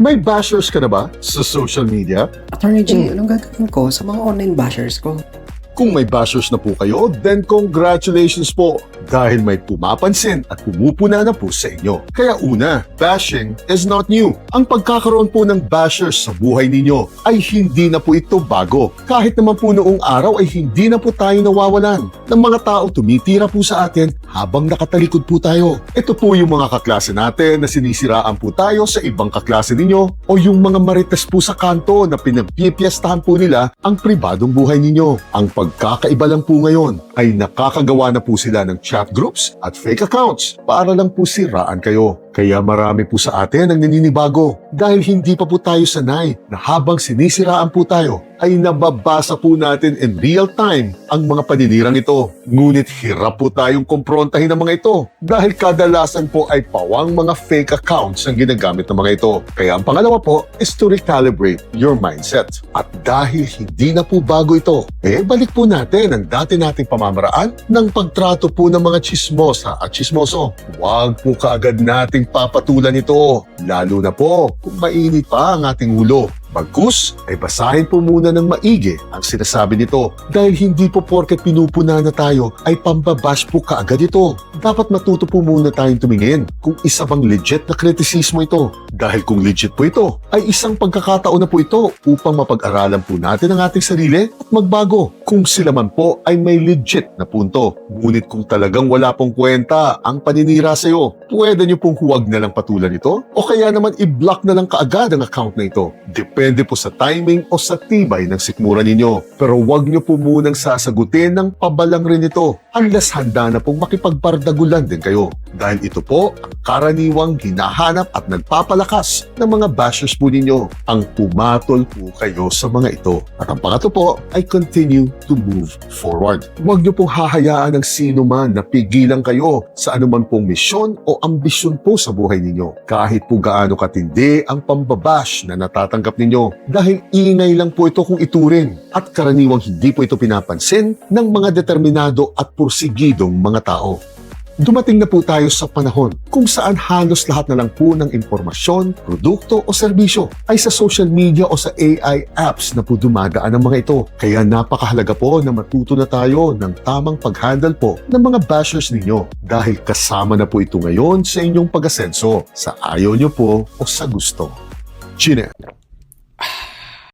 May bashers ka na ba sa social media? Attorney J, anong gagawin ko sa mga online bashers ko? Kung may bashers na po kayo, then congratulations po dahil may pumapansin at pumupuna na po sa inyo. Kaya una, bashing is not new. Ang pagkakaroon po ng bashers sa buhay ninyo ay hindi na po ito bago. Kahit naman po noong araw ay hindi na po tayo nawawalan ng mga tao tumitira po sa atin habang nakatalikod po tayo. Ito po yung mga kaklase natin na sinisiraan po tayo sa ibang kaklase ninyo o yung mga marites po sa kanto na pinagpipiyastahan po nila ang pribadong buhay ninyo. Ang pagkakaiba lang po ngayon ay nakakagawa na po sila ng chat groups at fake accounts para lang po siraan kayo. Kaya marami po sa atin ang naninibago dahil hindi pa po tayo sanay na habang sinisiraan po tayo ay nababasa po natin in real time ang mga paninirang ito. Ngunit hirap po tayong komprontahin ang mga ito dahil kadalasan po ay pawang mga fake accounts ang ginagamit ng mga ito. Kaya ang pangalawa po is to recalibrate your mindset. At dahil hindi na po bago ito, balik po natin ang dati nating pamamaraan ng pagtrato po ng mga chismosa at chismoso. Huwag po kaagad nating papatulan ito, lalo na po kung mainit pa ang ating ulo. Bagkus ay basahin po muna ng maigi ang sinasabi nito dahil hindi po porket pinupuna na tayo ay pambabash po kaagad ito. Dapat matuto po muna tayong tumingin kung isa bang legit na kritisismo ito. Dahil kung legit po ito, ay isang pagkakataon na po ito upang mapag-aralan po natin ang ating sarili at magbago. Kung sila man po ay may legit na punto. Ngunit kung talagang wala pong kwenta ang paninira sa iyo, pwede nyo pong huwag na lang patulan ito o kaya naman i-block na lang kaagad ang account na ito. Depende po sa timing o sa tibay ng sikmura ninyo. Pero huwag nyo po munang sasagutin ng pabalang rin ito unless handa na pong makipagbardagulan din kayo. Dahil ito po ang karaniwang hinahanap at nagpapalakas ng mga bashers po ninyo. Ang pumatol po kayo sa mga ito. At ang pangatlo po ay continue to move forward. Huwag nyo pong hahayaan ng sino man na pigilan kayo sa anuman pong misyon o ambisyon po sa buhay ninyo. Kahit po gaano katindi ang pambabash na natatanggap ninyo dahil ingay lang po ito kung iturin at karaniwang hindi po ito pinapansin ng mga determinado at pursigidong mga tao. Dumating na po tayo sa panahon kung saan halos lahat na lang po ng impormasyon, produkto o serbisyo ay sa social media o sa AI apps na po dumadaan ang mga ito. Kaya napakahalaga po na matuto na tayo ng tamang pag-handle po ng mga bashers ninyo dahil kasama na po ito ngayon sa inyong pag-asenso sa ayaw nyo po o sa gusto. Chine!